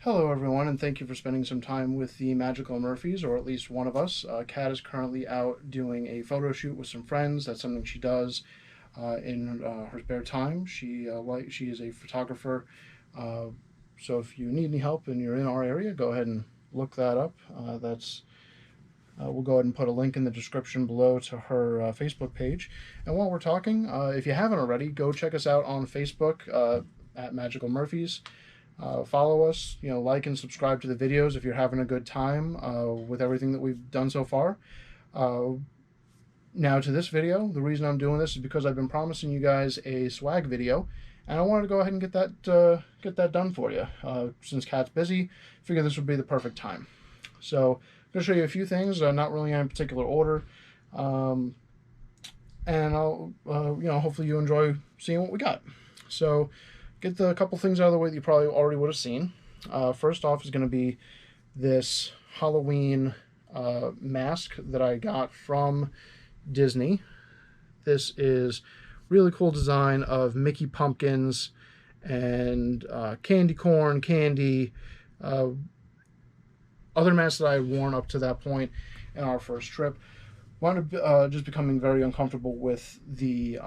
Hello everyone, and thank you for spending some time with the Magical Murphys, or at least one of us. Kat is currently out doing a photo shoot with some friends. That's something she does in her spare time. She is a photographer, uh, so if you need any help and you're in our area, go ahead and look that up. We'll go ahead and put a link in the description below to her Facebook page. And while we're talking, if you haven't already, go check us out on Facebook at Magical Murphys. Follow us, like and subscribe to the videos if you're having a good time with everything that we've done so far. Now to this video, the reason I'm doing this is because I've been promising you guys a swag video, and I wanted to go ahead and get that done for you. Since Kat's busy, figure this would be the perfect time. So I'm going to show you a few things, not really in particular order, and I'll hopefully you enjoy seeing what we got. So get the couple things out of the way that you probably already would have seen. First off is going to be this Halloween mask that I got from Disney. This is really cool design of Mickey pumpkins and candy corn, candy, other masks that I had worn up to that point in our first trip. Wound up just becoming very uncomfortable with the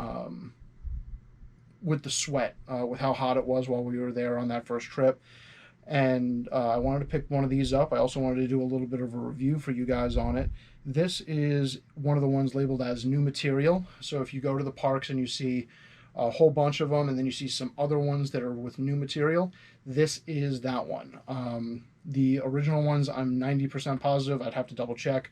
sweat, with how hot it was while we were there on that first trip. And I wanted to pick one of these up. I also wanted to do a little bit of a review for you guys on it. This is one of the ones labeled as new material. So if you go to the parks and you see a whole bunch of them, and then you see some other ones that are with new material, this is that one. The original ones, I'm 90% positive, I'd have to double check,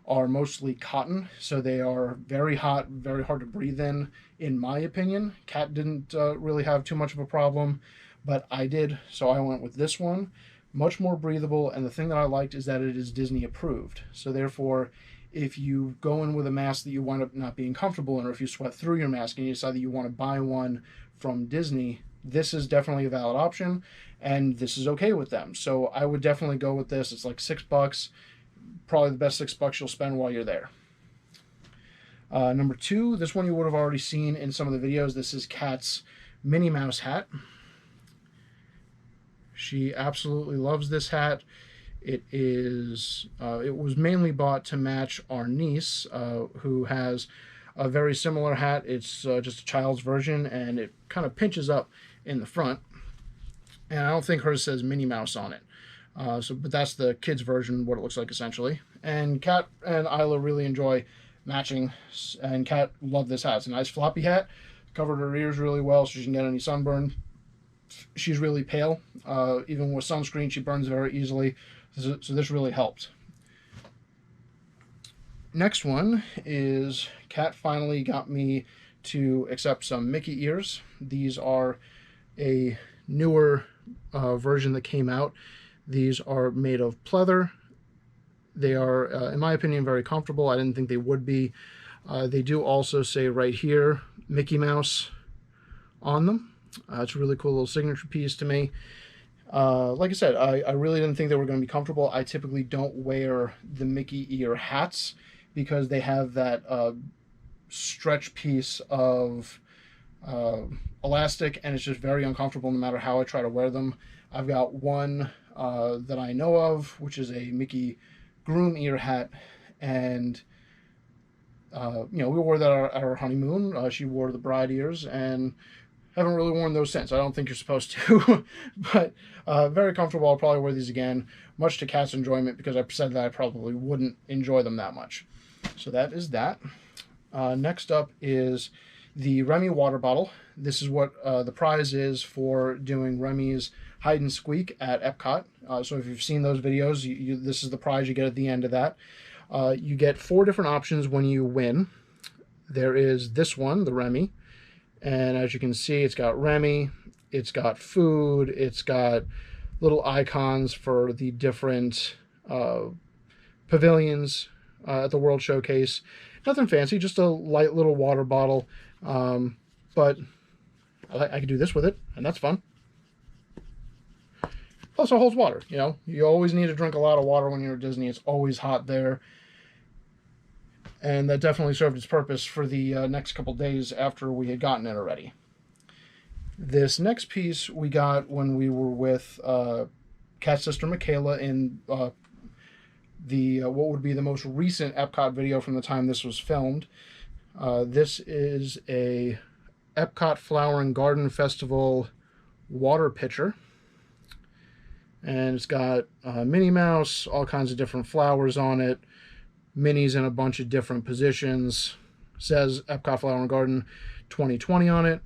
are mostly cotton, so they are very hot, very hard to breathe in my opinion. Kat didn't really have too much of a problem, but I did, so I went with this one. Much more breathable, and the thing that I liked is that it is Disney approved. So therefore, if you go in with a mask that you wind up not being comfortable in, or if you sweat through your mask and you decide that you want to buy one from Disney, this is definitely a valid option, and this is okay with them. So I would definitely go with this. It's like $6. Probably the best $6 you'll spend while you're there. Number two, this one you would have already seen in some of the videos. This is Kat's Minnie Mouse hat. She absolutely loves this hat. It was mainly bought to match our niece, who has a very similar hat. It's just a child's version, and it kind of pinches up in the front. And I don't think hers says Minnie Mouse on it. But that's the kids' version, what it looks like essentially. And Kat and Isla really enjoy matching, and Kat loved this hat. It's a nice floppy hat, covered her ears really well so she can get any sunburn. She's really pale. Even with sunscreen, she burns very easily, so this really helped. Next one is Kat finally got me to accept some Mickey ears. These are a newer version that came out. These are made of pleather. They are, in my opinion, very comfortable. I didn't think they would be. They do also say right here, Mickey Mouse on them. It's a really cool little signature piece to me. Like I said, I really didn't think they were going to be comfortable. I typically don't wear the Mickey ear hats because they have that stretch piece of elastic, and it's just very uncomfortable no matter how I try to wear them. I've got one that I know of, which is a Mickey groom ear hat, and we wore that at our honeymoon. She wore the bride ears, and haven't really worn those since. I don't think you're supposed to, but very comfortable. I'll probably wear these again, much to Kat's enjoyment, because I said that I probably wouldn't enjoy them that much. So that is that. Next up is the Remy water bottle. This is what the prize is for doing Remy's hide and squeak at Epcot. So if you've seen those videos, this is the prize you get at the end of that. You get 4 different options when you win. There is this one, the Remy, and as you can see, it's got Remy, it's got food, it's got little icons for the different pavilions at the World Showcase. Nothing fancy, just a light little water bottle, but I could do this with it, and that's fun. Plus it holds water, You always need to drink a lot of water when you're at Disney. It's always hot there. And that definitely served its purpose for the next couple days after we had gotten it already. This next piece we got when we were with Cat's sister Michaela in what would be the most recent Epcot video from the time this was filmed. This is a Epcot Flower and Garden Festival water pitcher. And it's got Minnie Mouse, all kinds of different flowers on it. Minnie's in a bunch of different positions. Says Epcot Flower and Garden 2020 on it.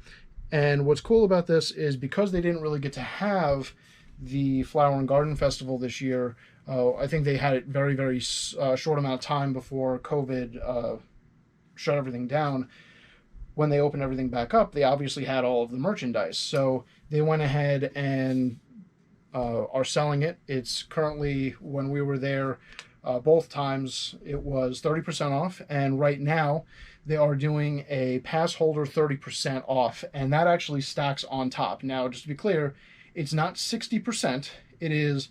And what's cool about this is because they didn't really get to have the Flower and Garden Festival this year, I think they had it very, very short amount of time before COVID shut everything down. When they opened everything back up, they obviously had all of the merchandise. So they went ahead and are selling it. It's currently, when we were there both times, it was 30% off. And right now, they are doing a pass holder 30% off. And that actually stacks on top. Now, just to be clear, it's not 60%. It is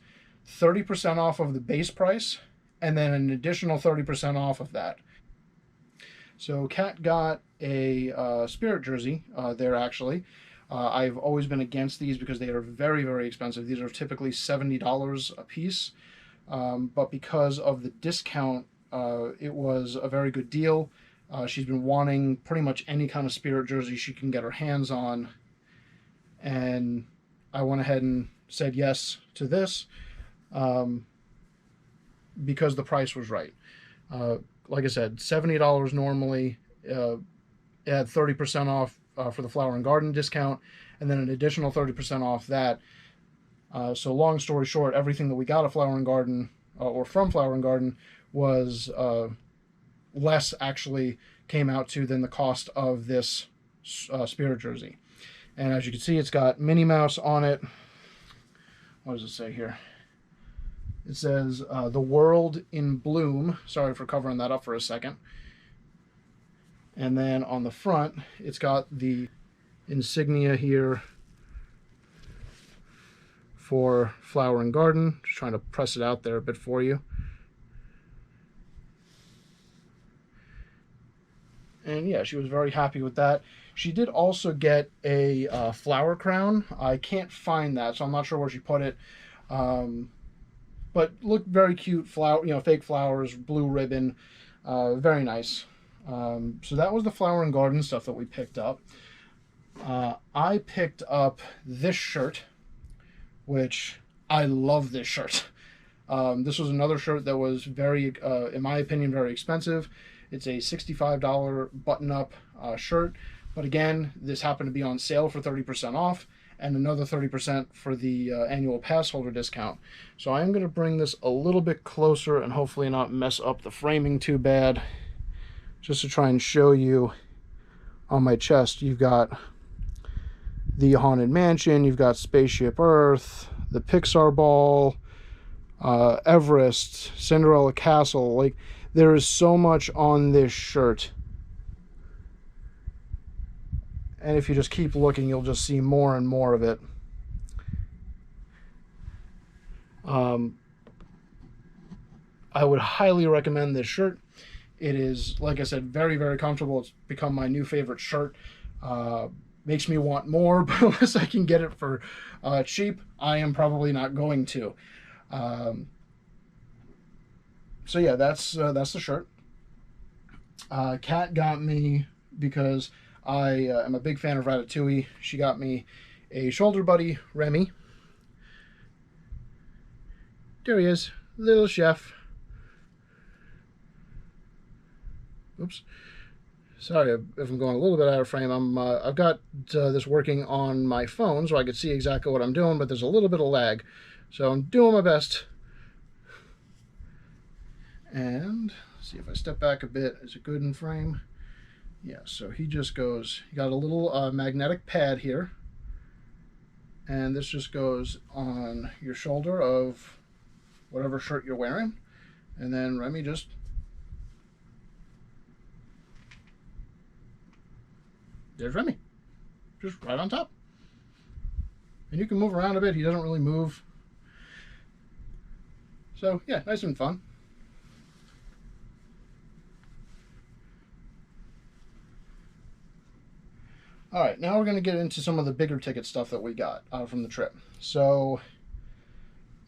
30% off of the base price and then an additional 30% off of that. So Kat got a Spirit jersey there actually. I've always been against these because they are very, very expensive. These are typically $70 a piece. But because of the discount, it was a very good deal. She's been wanting pretty much any kind of Spirit jersey she can get her hands on. And I went ahead and said yes to this because the price was right. Like I said, $70 normally. It had 30% off for the Flower and Garden discount, and then an additional 30% off that. So long story short, everything that we got at Flower and Garden, or from Flower and Garden, was less actually came out to than the cost of this Spirit jersey. And as you can see, it's got Minnie Mouse on it. What does it say here? It says, the world in bloom. Sorry for covering that up for a second. And then on the front, it's got the insignia here for Flower and Garden. Just trying to press it out there a bit for you. And yeah, she was very happy with that. She did also get a flower crown. I can't find that, so I'm not sure where she put it. But looked very cute. Flower, fake flowers, blue ribbon, very nice. So that was the Flower and Garden stuff that we picked up. I picked up this shirt, which I love this shirt. This was another shirt that was very, in my opinion, very expensive. It's a $65 button-up shirt. But again, this happened to be on sale for 30% off and another 30% for the annual pass holder discount. So I am going to bring this a little bit closer and hopefully not mess up the framing too bad. Just to try and show you on my chest, you've got the Haunted Mansion, you've got Spaceship Earth, the Pixar Ball, Everest, Cinderella Castle. Like, there is so much on this shirt. And if you just keep looking, you'll just see more and more of it. I would highly recommend this shirt. It is, like I said, very, very comfortable. It's become my new favorite shirt. Makes me want more, but unless I can get it for cheap, I am probably not going to. So yeah, that's the shirt. Kat got me, because I am a big fan of Ratatouille, she got me a shoulder buddy, Remy. There he is, little chef. Oops. Sorry if I'm going a little bit out of frame. I've got this working on my phone so I can see exactly what I'm doing, but there's a little bit of lag. So I'm doing my best. And see if I step back a bit. Is it good in frame? Yeah, so he just goes, you got a little magnetic pad here. And this just goes on your shoulder of whatever shirt you're wearing. And then Remy just... There's Remy, just right on top. And you can move around a bit. He doesn't really move. So yeah, nice and fun. All right, now we're going to get into some of the bigger ticket stuff that we got from the trip. So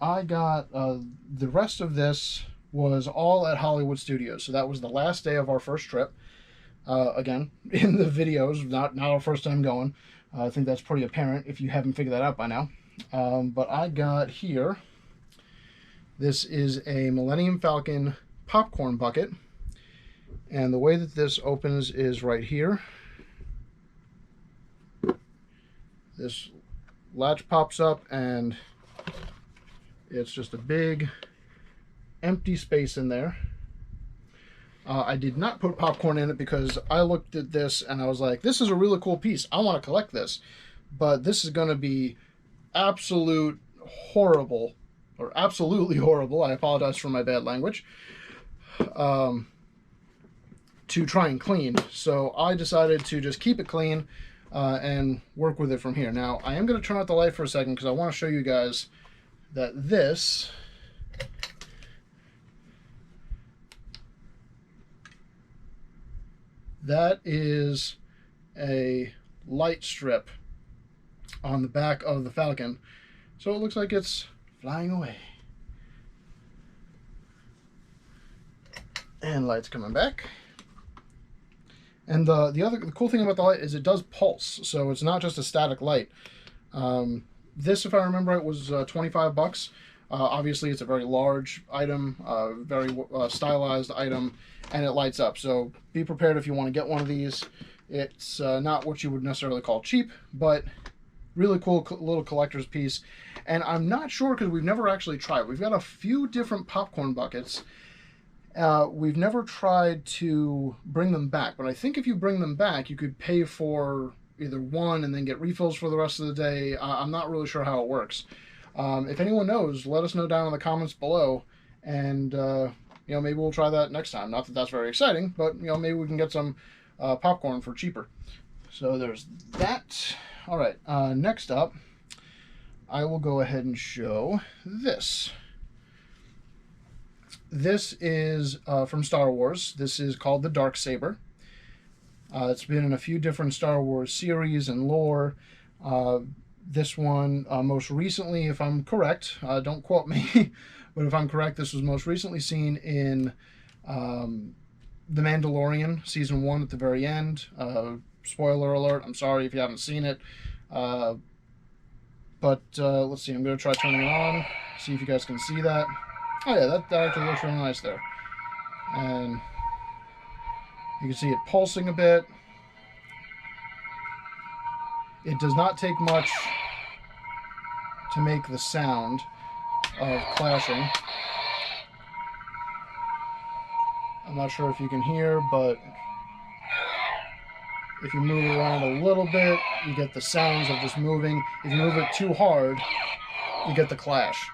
I got the rest of this was all at Hollywood Studios. So that was the last day of our first trip. Again, in the videos, not our first time going. I think that's pretty apparent if you haven't figured that out by now. But I got here, this is a Millennium Falcon popcorn bucket. And the way that this opens is right here. This latch pops up and it's just a big empty space in there. I did not put popcorn in it because I looked at this and I was like, this is a really cool piece. I want to collect this. But this is going to be absolutely horrible. I apologize for my bad language. To try and clean. So I decided to just keep it clean and work with it from here. Now, I am going to turn out the light for a second because I want to show you guys that this that is a light strip on the back of the Falcon. So it looks like it's flying away. And light's coming back. And the cool thing about the light is it does pulse, so it's not just a static light. This, if I remember right, was 25 bucks. Obviously, it's a very large item, very stylized item, and it lights up. So be prepared if you want to get one of these. It's not what you would necessarily call cheap, but really cool little collector's piece. And I'm not sure because we've never actually tried. We've got a few different popcorn buckets. We've never tried to bring them back, but I think if you bring them back, you could pay for either one and then get refills for the rest of the day. I'm not really sure how it works. If anyone knows, let us know down in the comments below, and maybe we'll try that next time. Not that that's very exciting, but maybe we can get some popcorn for cheaper. So there's that. All right, next up, I will go ahead and show this. This is from Star Wars. This is called the Dark Saber. It's been in a few different Star Wars series and lore. This one, most recently, if I'm correct, don't quote me, but if I'm correct, this was most recently seen in The Mandalorian, Season 1 at the very end. Spoiler alert, I'm sorry if you haven't seen it. But let's see, I'm going to try turning it on, see if you guys can see that. Oh yeah, that actually looks really nice there. And you can see it pulsing a bit. It does not take much to make the sound of clashing. I'm not sure if you can hear, but if you move it around a little bit, you get the sounds of this moving. If you move it too hard, you get the clash.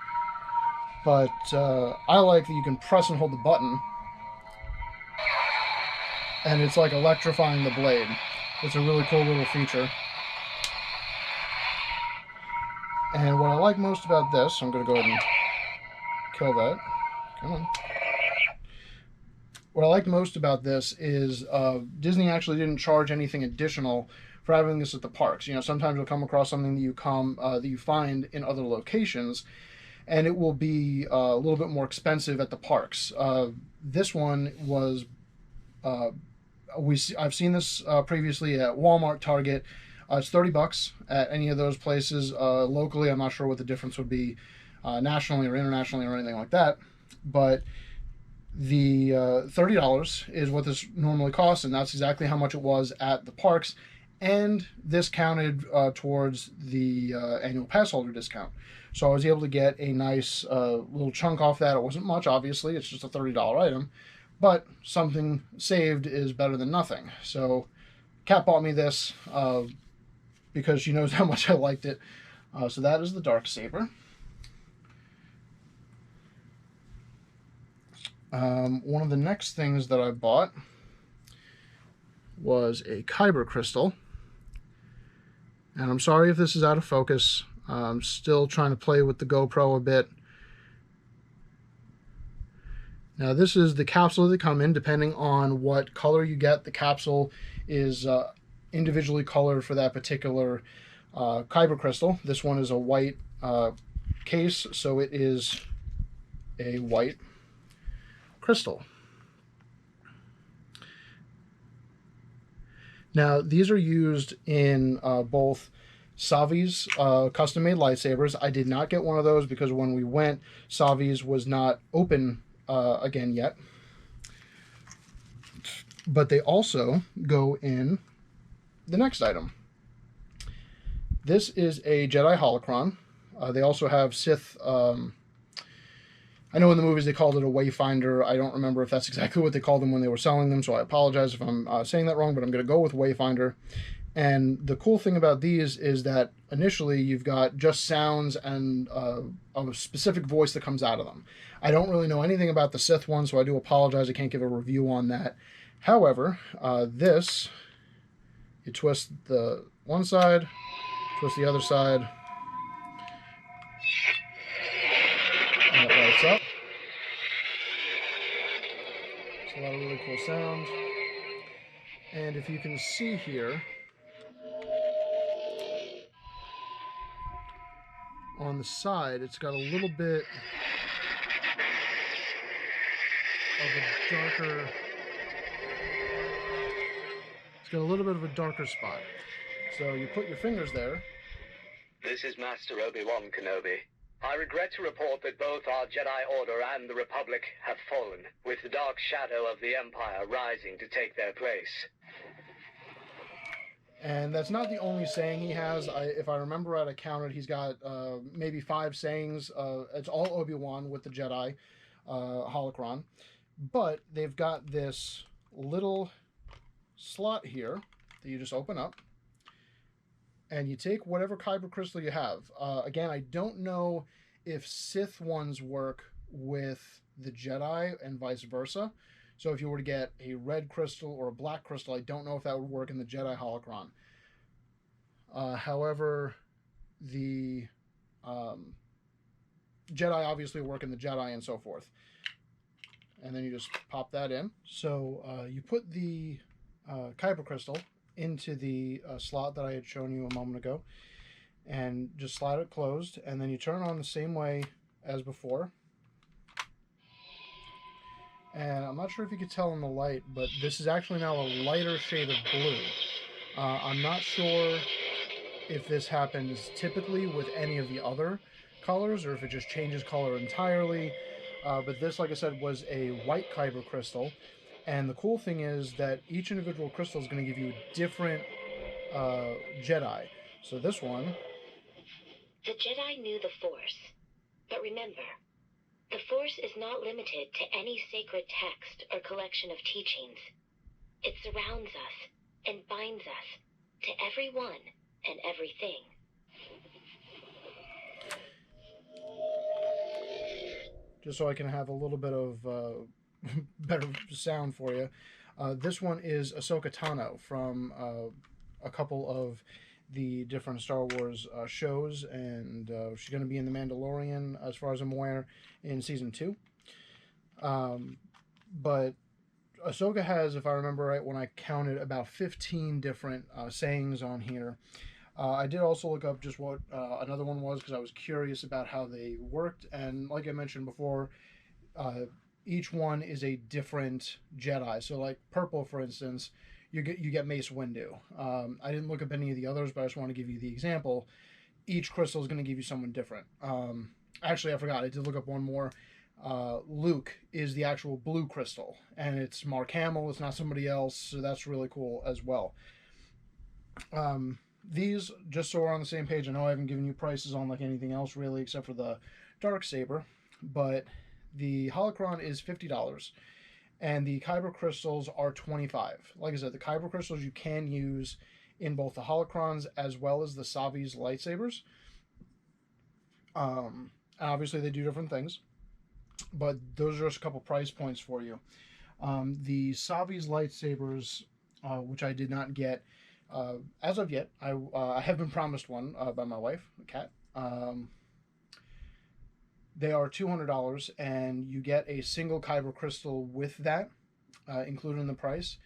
But I like that you can press and hold the button, and it's like electrifying the blade. It's a really cool little feature. And what I like most about this, I'm going to go ahead and kill that. Come on. What I like most about this is Disney actually didn't charge anything additional for having this at the parks. Sometimes you'll come across something that you find in other locations, and it will be a little bit more expensive at the parks. This one was, I've seen this previously at Walmart, Target. It's 30 bucks at any of those places. Locally, I'm not sure what the difference would be nationally or internationally or anything like that. But the $30 is what this normally costs, and that's exactly how much it was at the parks. And this counted towards the annual pass holder discount. So I was able to get a nice little chunk off that. It wasn't much, obviously. It's just a $30 item. But something saved is better than nothing. So Kat bought me this because she knows how much I liked it. So that is the Dark Saber. One of the next things that I bought was a Kyber Crystal. And I'm sorry if this is out of focus. I'm still trying to play with the GoPro a bit. Now this is the capsule they come in. Depending on what color you get, the capsule is individually colored for that particular Kyber Crystal. This one is a white case, so it is a white crystal. Now, these are used in both Savi's custom-made lightsabers. I did not get one of those because when we went, Savi's was not open again yet. But they also go in the next item. This is a Jedi Holocron. They also have Sith... I know in the movies they called it a Wayfinder. I don't remember if that's exactly what they called them when they were selling them, so I apologize if I'm saying that wrong, but I'm going to go with Wayfinder. And the cool thing about these is that initially you've got just sounds and a specific voice that comes out of them. I don't really know anything about the Sith one, so I do apologize. I can't give a review on that. However, this, you twist the one side, twist the other side, and it lights up. It's a lot of really cool sound. And if you can see here, on the side, it's got a little bit of a darker... It's got a little bit of a darker spot. So you put your fingers there. This is Master Obi-Wan Kenobi. I regret to report that both our Jedi Order and the Republic have fallen, with the dark shadow of the Empire rising to take their place. And that's not the only saying he has. If I remember right, I counted, he's got maybe 5 sayings. It's all Obi-Wan with the Jedi Holocron. But they've got this little slot here that you just open up. And you take whatever Kyber Crystal you have. Again, I don't know if Sith ones work with the Jedi and vice versa. So if you were to get a red crystal or a black crystal, I don't know if that would work in the Jedi Holocron. However, the Jedi obviously work in the Jedi and so forth. And then you just pop that in. So you put the Kyber Crystal into the slot that I had shown you a moment ago, and just slide it closed, and then you turn it on the same way as before. And I'm not sure if you could tell in the light, but this is actually now a lighter shade of blue. I'm not sure if this happens typically with any of the other colors, or if it just changes color entirely. But this, like I said, was a white Kyber crystal. And the cool thing is that each individual crystal is going to give you a different Jedi. So this one... The Jedi knew the Force. But remember, the Force is not limited to any sacred text or collection of teachings. It surrounds us and binds us to everyone and everything. Just so I can have a little bit of better sound for you. This one is Ahsoka Tano from a couple of the different Star Wars shows, and she's going to be in The Mandalorian, as far as I'm aware, in Season 2. But Ahsoka has, if I remember right, when I counted, about 15 different sayings on here. I did also look up just what another one was, because I was curious about how they worked, and like I mentioned before, each one is a different Jedi. So like purple, for instance, you get Mace Windu. I didn't look up any of the others, but I just want to give you the example. Each crystal is going to give you someone different. Actually, I forgot. I did look up one more. Luke is the actual blue crystal, and it's Mark Hamill. It's not somebody else, so that's really cool as well. These, just so we're on the same page, I know I haven't given you prices on like anything else really, except for the dark saber, but the Holocron is $50, and the Kyber Crystals are $25. Like I said, the Kyber Crystals you can use in both the Holocrons as well as the Savi's lightsabers. Obviously, they do different things, but those are just a couple price points for you. The Savi's lightsabers, which I did not get as of yet, I have been promised one by my wife, Kat. They are $200, and you get a single Kyber crystal with that, included in the price.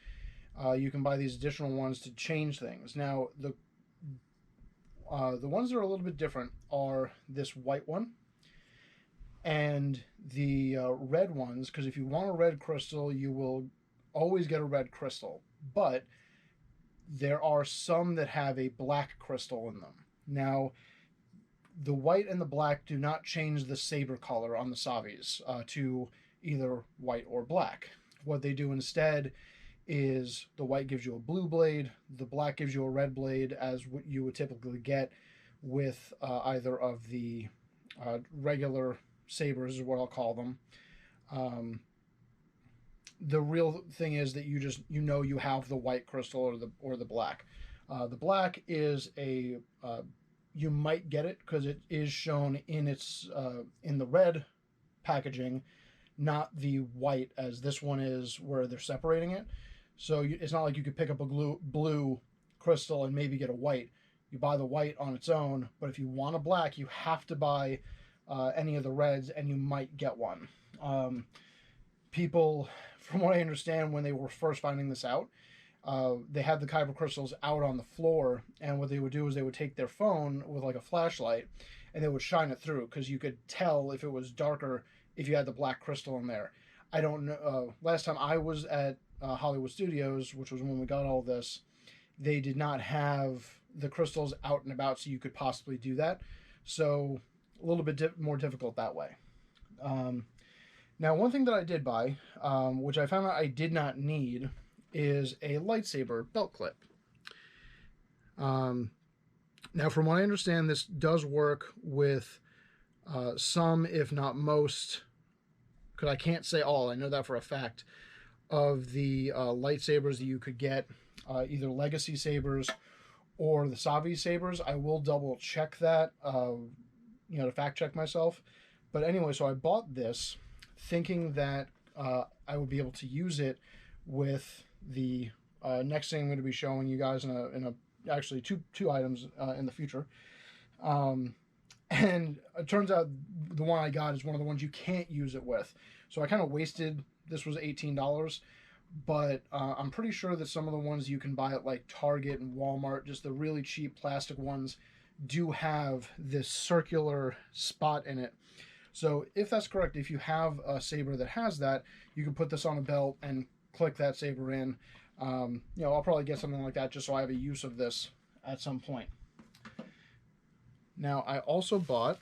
You can buy these additional ones to change things. Now, the ones that are a little bit different are this white one. and the red ones, because if you want a red crystal, you will always get a red crystal, but there are some that have a black crystal in them. Now, the white and the black do not change the saber color on the Savis to either white or black. What they do instead is the white gives you a blue blade, the black gives you a red blade, as what you would typically get with either of the regular sabers, is what I'll call them. The real thing is that you have the white crystal or the black. The black is a you might get it because it is shown in in the red packaging, not the white as this one is, where they're separating it. So it's not like you could pick up a blue crystal and maybe get a white. You buy the white on its own, but if you want a black, you have to buy any of the reds, and you might get one. People, from what I understand, when they were first finding this out, they had the Kyber Crystals out on the floor, and what they would do is they would take their phone with like a flashlight, and they would shine it through, because you could tell if it was darker if you had the black crystal in there. I don't know. Last time I was at Hollywood Studios, which was when we got all this, they did not have the crystals out and about, so you could possibly do that. So a little bit more difficult that way. Now, one thing that I did buy, which I found out I did not need, is a lightsaber belt clip. Now, from what I understand, this does work with some, if not most, because I can't say all, I know that for a fact, of the lightsabers that you could get, either legacy sabers or the Savi sabers. I will double check that, to fact check myself. But anyway, so I bought this thinking that I would be able to use it with the next thing I'm going to be showing you guys in actually two items in the future. And it turns out the one I got is one of the ones you can't use it with. So I kind of wasted, this was $18, but I'm pretty sure that some of the ones you can buy at like Target and Walmart, just the really cheap plastic ones, do have this circular spot in it. So if that's correct, if you have a saber that has that, you can put this on a belt and click that saber in. I'll probably get something like that just so I have a use of this at some point. Now, I also bought,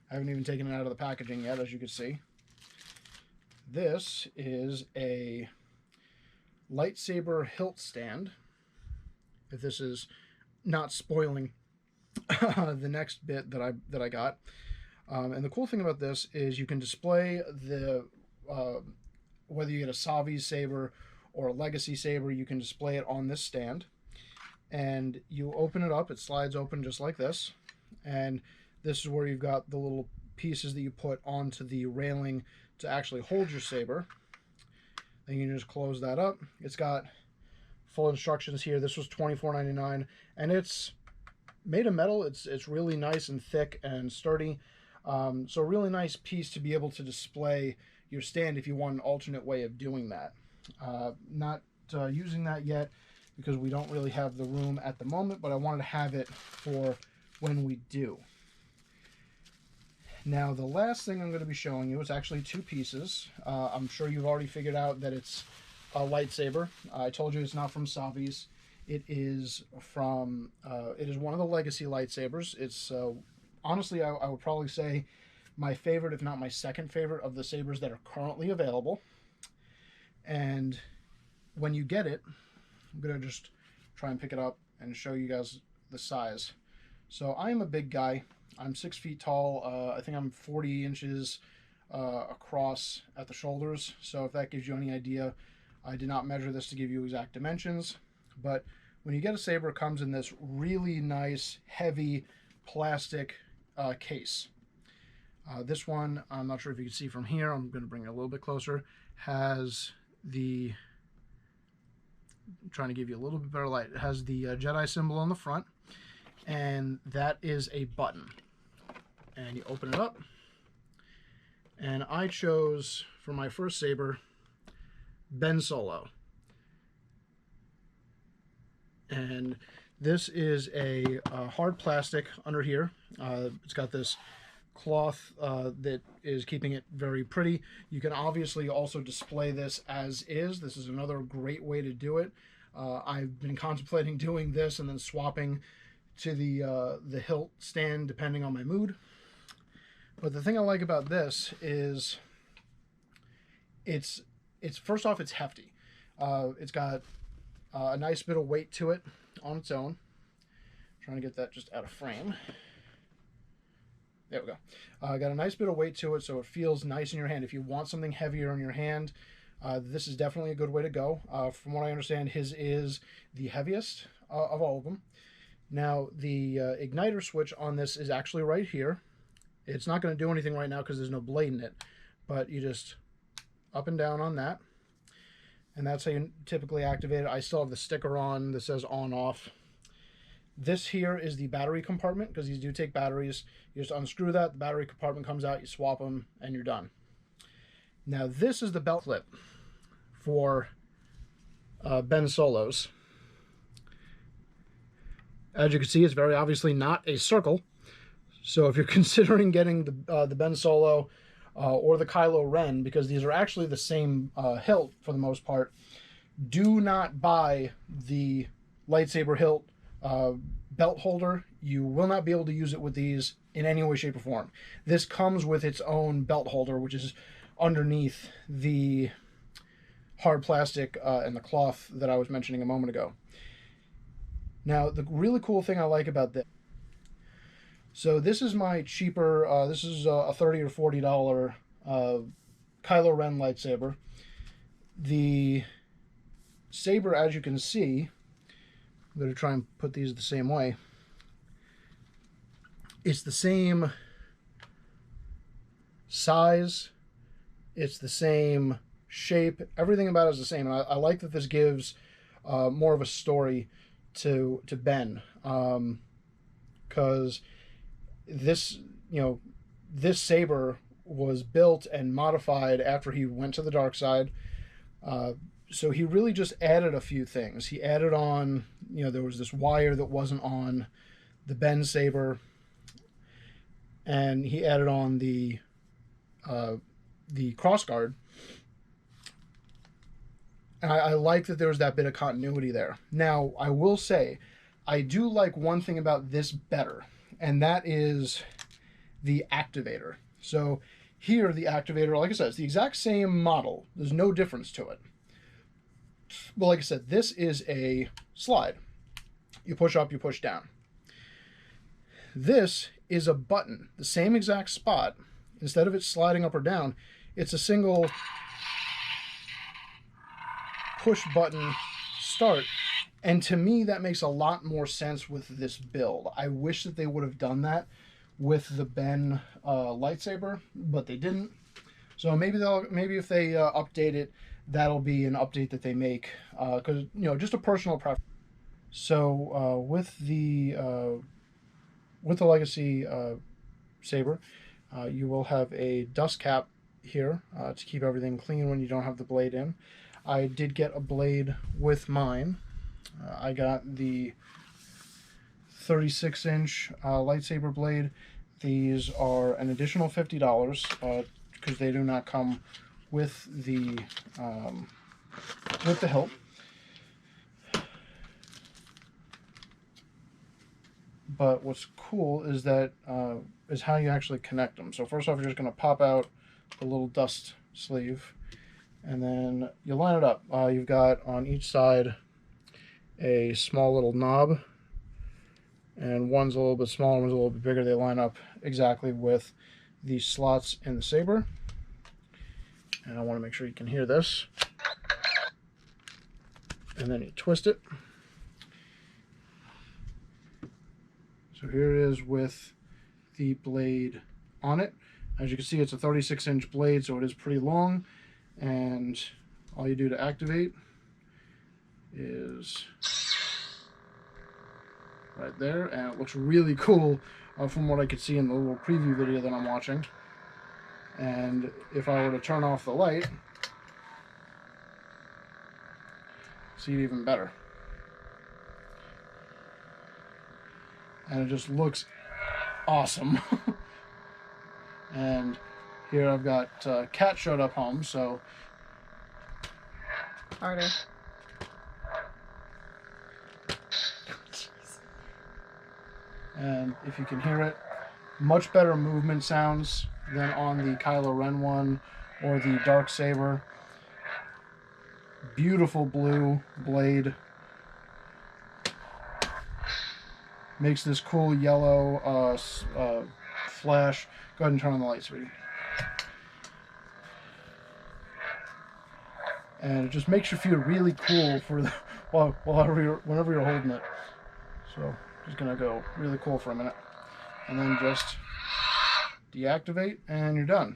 I haven't even taken it out of the packaging yet, as you can see. This is a lightsaber hilt stand. If this is not spoiling the next bit that I got. And the cool thing about this is you can display the whether you get a Savi saber or a legacy saber, you can display it on this stand. And you open it up, it slides open just like this. And this is where you've got the little pieces that you put onto the railing to actually hold your saber. Then you can just close that up. It's got full instructions here. This was $24.99, and it's made of metal. It's really nice and thick and sturdy. So a really nice piece to be able to display your stand if you want an alternate way of doing that. Not using that yet because we don't really have the room at the moment, but I wanted to have it for when we do. Now, the last thing I'm going to be showing you is actually two pieces. I'm sure you've already figured out that it's a lightsaber. I told you it's not from Savi's. It is from, it is one of the legacy lightsabers. It's, honestly, I would probably say my favorite, if not my second favorite, of the sabers that are currently available. And when you get it, I'm going to just try and pick it up and show you guys the size. So I am a big guy. I'm 6 feet tall. I think I'm 40 inches across at the shoulders. So if that gives you any idea, I did not measure this to give you exact dimensions. But when you get a saber, it comes in this really nice, heavy plastic case. This one, I'm not sure if you can see from here, I'm going to bring it a little bit closer, has the, I'm trying to give you a little bit better light, it has the Jedi symbol on the front, and that is a button. And you open it up, and I chose, for my first saber, Ben Solo. And this is a hard plastic under here. It's got this cloth that is keeping it very pretty. You can obviously also display this as is. This is another great way to do it. I've been contemplating doing this and then swapping to the hilt stand depending on my mood. But the thing I like about this is it's first off, it's hefty. It's got a nice bit of weight to it on its own. Trying to get that just out of frame. There we go. Got a nice bit of weight to it, so it feels nice in your hand. If you want something heavier in your hand, this is definitely a good way to go. From what I understand, his is the heaviest of all of them. Now, the igniter switch on this is actually right here. It's not going to do anything right now because there's no blade in it, but you just up and down on that, and that's how you typically activate it. I still have the sticker on that says on off. This here is the battery compartment, because these do take batteries. You just unscrew that, the battery compartment comes out, you swap them, and you're done. Now this is the belt clip for Ben Solo's. As you can see, it's very obviously not a circle. So if you're considering getting the Ben Solo or the Kylo Ren, because these are actually the same hilt for the most part, do not buy the lightsaber hilt belt holder. You will not be able to use it with these in any way, shape, or form. This comes with its own belt holder, which is underneath the hard plastic and the cloth that I was mentioning a moment ago. Now, the really cool thing I like about this, so this is my cheaper, this is a $30 or $40 Kylo Ren lightsaber. The Saber, as you can see, I'm going to try and put these the same way. It's the same size. It's the same shape. Everything about it is the same. And I like that this gives more of a story to Ben. Because this, this saber was built and modified after he went to the dark side. So he really just added a few things. He added on, there was this wire that wasn't on the Ben saber, and he added on the crossguard. And I like that there was that bit of continuity there. Now, I will say, I do like one thing about this better, and that is the activator. So here, the activator, like I said, it's the exact same model. There's no difference to it. But like I said, this is a slide. You push up, you push down. This is a button, the same exact spot. Instead of it sliding up or down, it's a single push button start. And to me, that makes a lot more sense with this build. I wish that they would have done that with the Ben lightsaber, but they didn't. So maybe if they update it, that'll be an update that they make, because just a personal preference. So with the Legacy saber, you will have a dust cap here to keep everything clean when you don't have the blade in. I did get a blade with mine. I got the 36-inch lightsaber blade. These are an additional $50 because they do not come with the hilt. But what's cool is that is how you actually connect them. So first off, you're just going to pop out the little dust sleeve, and then you line it up. You've got on each side a small little knob, and one's a little bit smaller, one's a little bit bigger. They line up exactly with the slots in the saber. And I want to make sure you can hear this. And then you twist it. So here it is with the blade on it. As you can see, it's a 36-inch blade, so it is pretty long. And all you do to activate is right there. And it looks really cool from what I could see in the little preview video that I'm watching. And if I were to turn off the light, see it even better. And it just looks awesome. And here I've got Cat showed up home, so... Harder. And if you can hear it, much better movement sounds than on the Kylo Ren one or the Dark Saber. Beautiful blue blade. Makes this cool yellow flash. Go ahead and turn on the light, sweetie. And it just makes you feel really cool for the whenever you're holding it. So just gonna go really cool for a minute, and then just deactivate, and you're done.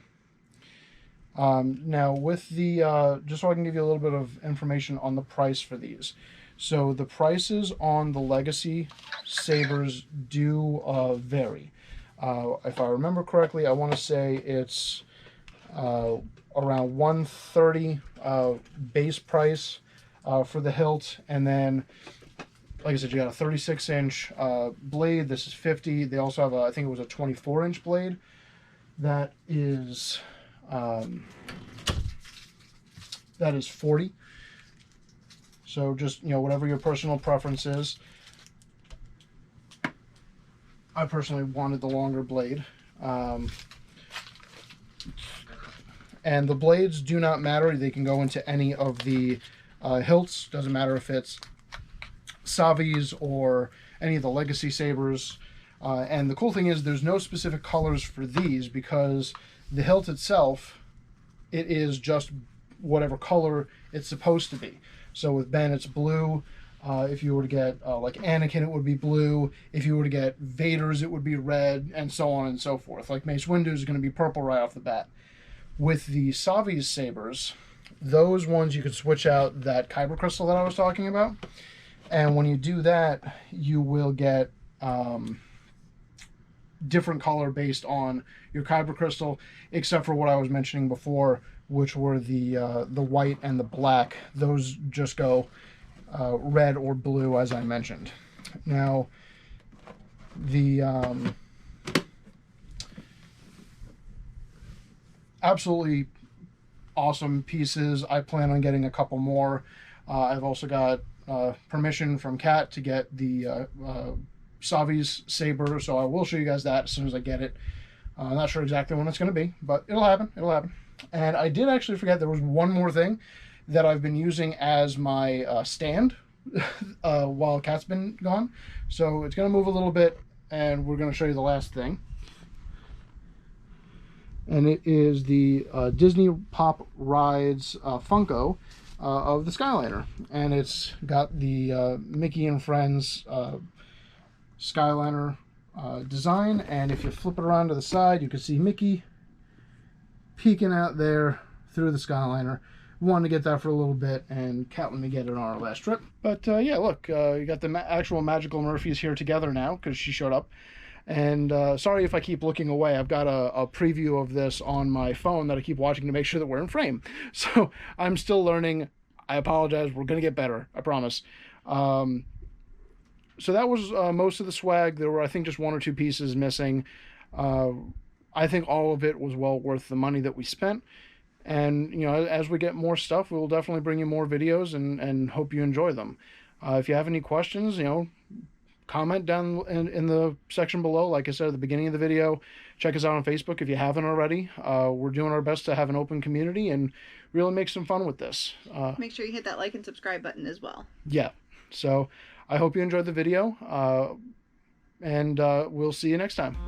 Now with the just so I can give you a little bit of information on the price for these. So the prices on the Legacy Sabers do vary. If I remember correctly, I want to say it's around $130 base price for the hilt, and then, like I said, you got a 36-inch blade. This is $50. They also have I think it was a 24-inch blade. That is $40. So just, whatever your personal preference is. I personally wanted the longer blade. And the blades do not matter. They can go into any of the hilts. Doesn't matter if it's Savis or any of the Legacy Sabers. And the cool thing is there's no specific colors for these, because the hilt itself, it is just whatever color it's supposed to be. So with Ben, it's blue. If you were to get like Anakin, it would be blue. If you were to get Vader's, it would be red, and so on and so forth. Like Mace Windu's is going to be purple right off the bat. With the Savi's sabers, those ones you could switch out that Kyber Crystal that I was talking about. And when you do that, you will get different color based on your Kyber Crystal, except for what I was mentioning before, which were the white and the black. Those just go red or blue, as I mentioned. Now, the absolutely awesome pieces. I plan on getting a couple more. I've also got permission from Kat to get the Savi's saber, so I will show you guys that as soon as I get it. I'm not sure exactly when it's going to be, but it'll happen. It'll happen. And I did actually forget there was one more thing that I've been using as my stand while Kat's been gone. So it's going to move a little bit, and we're going to show you the last thing. And it is the Disney Pop Rides Funko of the Skyliner. And it's got the Mickey and Friends Skyliner design. And if you flip it around to the side, you can see Mickey peeking out there through the Skyliner. Wanted to get that for a little bit, and Kat let me get it on our last trip. But yeah, look, you got the actual Magical Murphys here together now because she showed up. And sorry if I keep looking away. I've got a preview of this on my phone that I keep watching to make sure that we're in frame. So I'm still learning. I apologize. We're going to get better. I promise. So that was most of the swag. There were, I think, just one or two pieces missing. I think all of it was well worth the money that we spent. And, as we get more stuff, we'll definitely bring you more videos and hope you enjoy them. If you have any questions, comment down in the section below. Like I said at the beginning of the video, check us out on Facebook if you haven't already. We're doing our best to have an open community and really make some fun with this. Make sure you hit that like and subscribe button as well. Yeah. So I hope you enjoyed the video, and we'll see you next time.